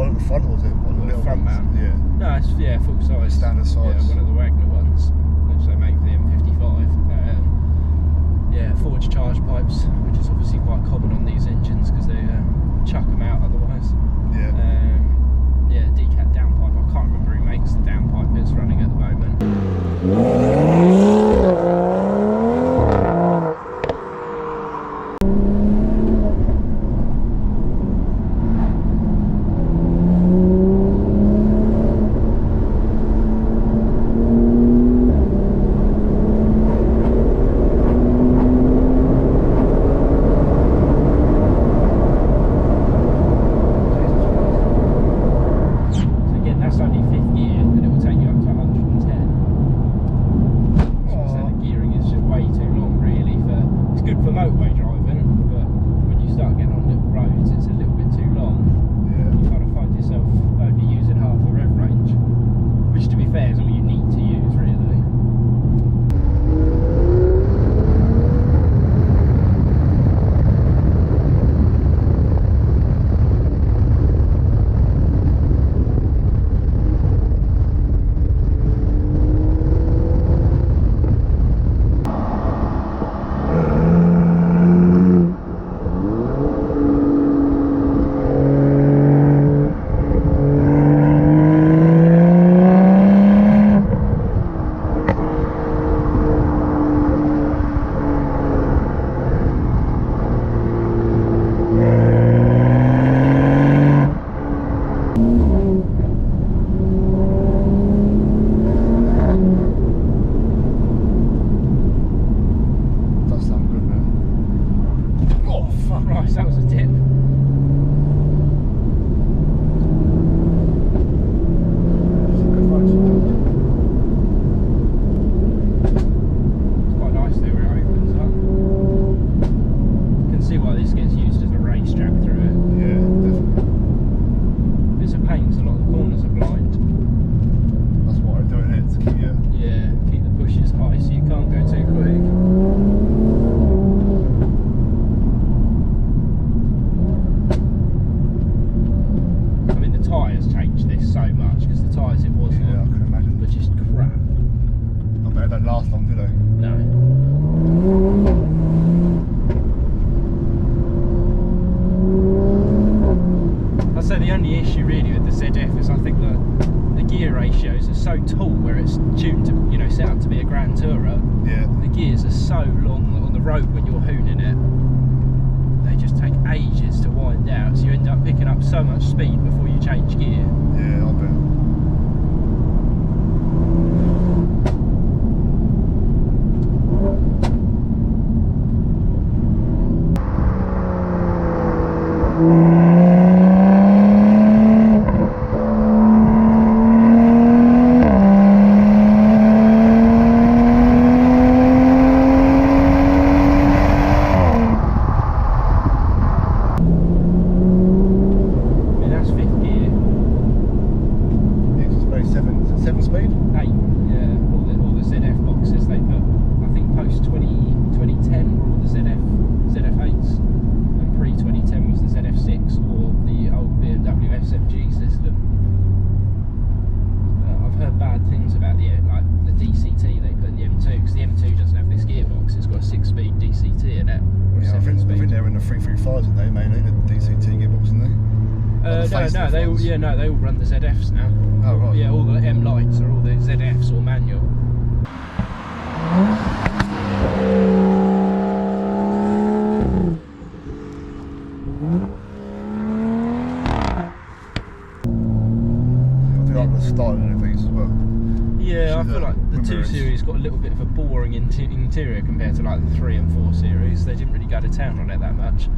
one at the front, or was it one of the little front ones? mount? Yeah. No, it's full size. Standard size. Yeah, one of the Wagner ones, which they make for the M55. Yeah, forged charge pipes, which is obviously quite common on these engines because they chuck them out otherwise. Yeah. Yeah, decat downpipe. I can't remember who makes the downpipe that's running at the moment. That was a dip. It's quite nice there where it opens up. You can see why this gets used as a racetrack through it. Yeah, definitely. It's a pain because a lot of the corners are blind. That's why I'm doing it, to keep keep the pushes high so you can't go too quick. Tyres changed this so much because the tyres it was I can imagine. were just crap. I bet they don't last long, do they? No. I'd say the only issue really with the ZF is I think the gear ratios are so tall where it's tuned to, you know, set up to be a Grand Tourer. Yeah. The gears are so long on the road when you're hooning it. They just take ages to wind out, so you end up picking up so much speed before you change gear. Yeah, I bet. Seven speed? 8, yeah. All the ZF boxes they put, I think post 2010 were all the ZF8s, and pre 2010 was the ZF6 or the old BMW SMG system. I've heard bad things about the DCT they put in the M2 because the M2 doesn't have this gearbox. It's got a 6-speed DCT in it. Yeah, I think they're in the 335s, aren't they? Mainly the DCT gearbox, aren't they? No, they all run the ZFs now. Oh right. Yeah, all the M lights are all the ZFs or manual. I do like the styling of these as well. Yeah, I feel like the 2 Series got a little bit of a boring interior compared to like the 3 and 4 Series. They didn't really go to town on it that much,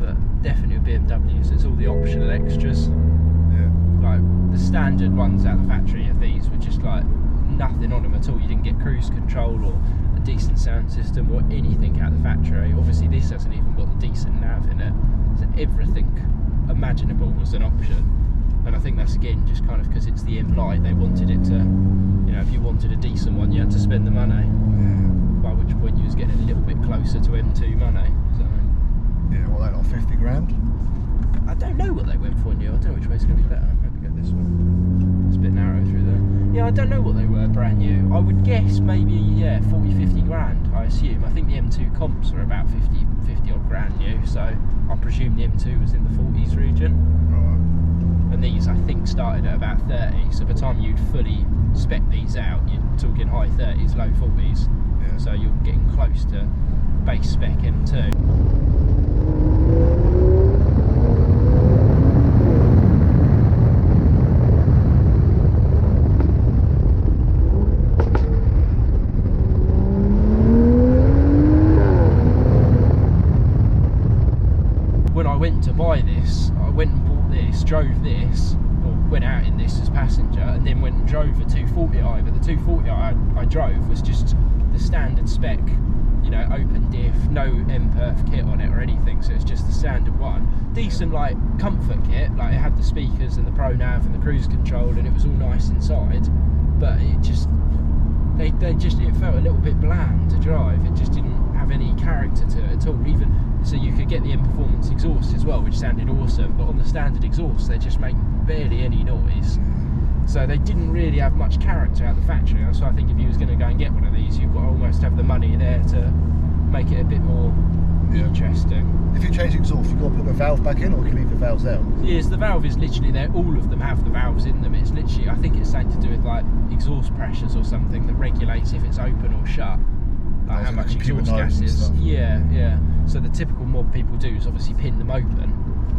but definitely with BMWs, it's all the optional extras. Yeah. Like the standard ones out of the factory of these were just like nothing on them at all. You didn't get cruise control or a decent sound system or anything out of the factory. Obviously this hasn't even got the decent nav in it, so everything imaginable was an option. And I think that's again just kind of because it's the M Light, they wanted it to, you know, if you wanted a decent one you had to spend the money. Yeah. By which point you was getting a little bit closer to M2 money. So yeah, what, like 50 grand? I don't know what they went for new. I don't know which way's going to be better. Maybe go this one. It's a bit narrow through there. Yeah, I don't know what they were brand new. I would guess maybe, 40, 50 grand, I assume. I think the M2 comps are about 50 odd grand new, so I presume the M2 was in the 40s region. Right. And these, I think, started at about 30, so by the time you'd fully spec these out, you're talking high 30s, low 40s. Yeah. So you're getting close to base spec M2. When I went to buy this, I went and bought this, drove this, or went out in this as passenger, and then went and drove a 240i. But the 240i I drove was just the standard spec, you know, open diff, no M-Perf kit on it or anything, so it's just the standard one. Decent, like, comfort kit, like it had the speakers and the Pro Nav and the cruise control, and it was all nice inside, but it just, it felt a little bit bland to drive. It just didn't have any character to it at all. Even so, you could get the M Performance exhaust as well, which sounded awesome, but on the standard exhaust they just make barely any noise, so they didn't really have much character out the factory. So I think if you was going to go and get one of these, you've got to almost have the money there to make it a bit more interesting. If you change the exhaust, you've got to put the valve back in, or can you leave the valves out? Yes, the valve is literally there. All of them have the valves in them. It's literally, I think it's something to do with like exhaust pressures or something that regulates if it's open or shut, like how much exhaust gas is. Yeah. So the typical mod people do is obviously pin them open.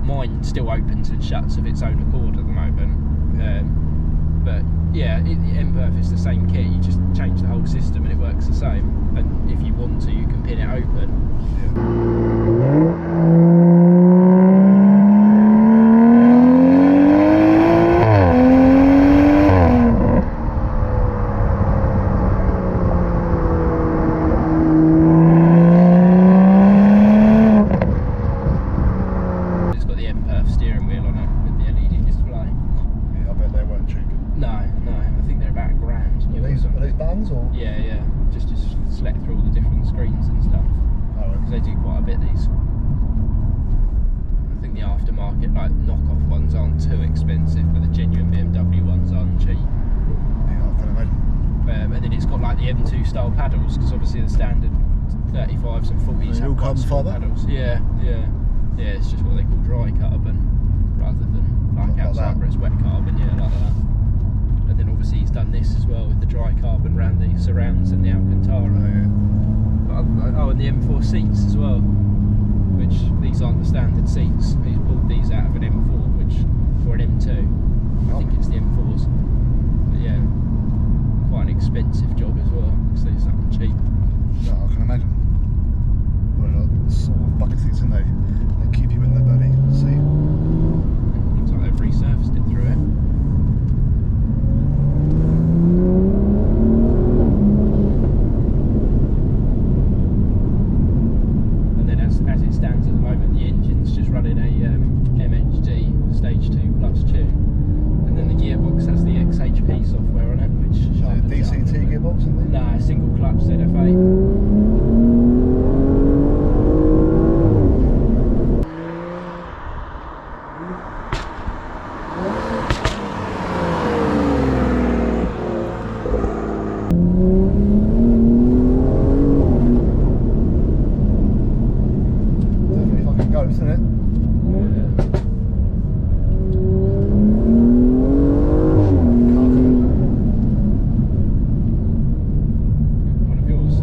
Mine still opens and shuts of its own accord at the moment. But yeah, M-Perf is the same kit. You just change the whole system and it works the same. And if you want to, you can pin it open. It's got the M-Perf steering wheel on it with the LED display. Yeah, I bet they weren't cheap. No, I think they're about £1 grand. Are these buttons or? Yeah. Just select through all the different screens and stuff. Oh, Because they do quite a bit, these. I think the aftermarket, like knockoff ones, aren't too expensive, but the genuine BMW ones aren't cheap. Yeah, I can imagine. And then it's got like the M2 style paddles, because obviously the standard 35s and 40s all have carbon small fibre? paddles. Yeah, it's just what they call dry carbon, rather than like Like outside that. where it's wet carbon, like that. And then obviously he's done this as well with the dry carbon around the surrounds and the Alcantara. Oh, and the M4 seats as well, which these aren't the standard seats. He's pulled these out of an M4, or an M2. I think it's the M4s. But yeah, quite an expensive job as well, because these aren't cheap. No, I can imagine. Well, sort of bucket seats in there. They keep you in there, buddy. See? Looks like they've resurfaced it through it. And then as it stands at the moment, the engine's just running a MHD Stage 2 Plus tune. And then the gearbox has the XHP software on it, which sharpens it up. DCT gearbox in there? No, single clutch ZF8. Definitely fucking goes, isn't it? One of yours.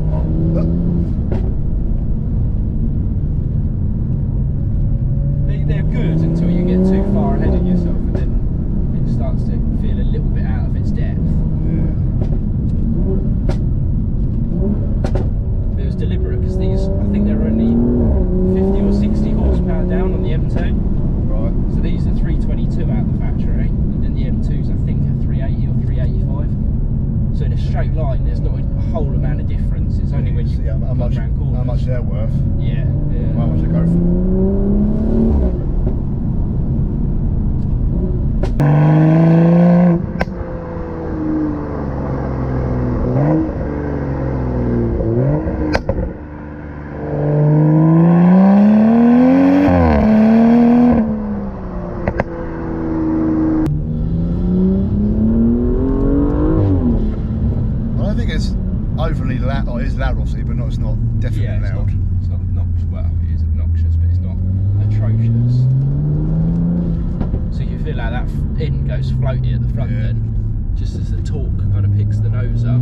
They're good until you get too far ahead of yourself, and then it starts to feel a little bit out of its depth. But it was deliberate, because these, I think they're only 50 or 60 horsepower down on the M2. Right. So these are 322 out of the factory, and then the M2s I think are 380 or 385. So in a straight line, there's not a whole amount of difference. It's only when you See how come much round corners. how much they're worth, Yeah. how much they go for. Oh, it is loud, obviously, but it's not definitely Yeah, loud. it's not obnoxious. Well, it is obnoxious, but it's not atrocious. So you feel like that end goes floaty at the front Yeah. then, just as the torque kind of picks the nose up.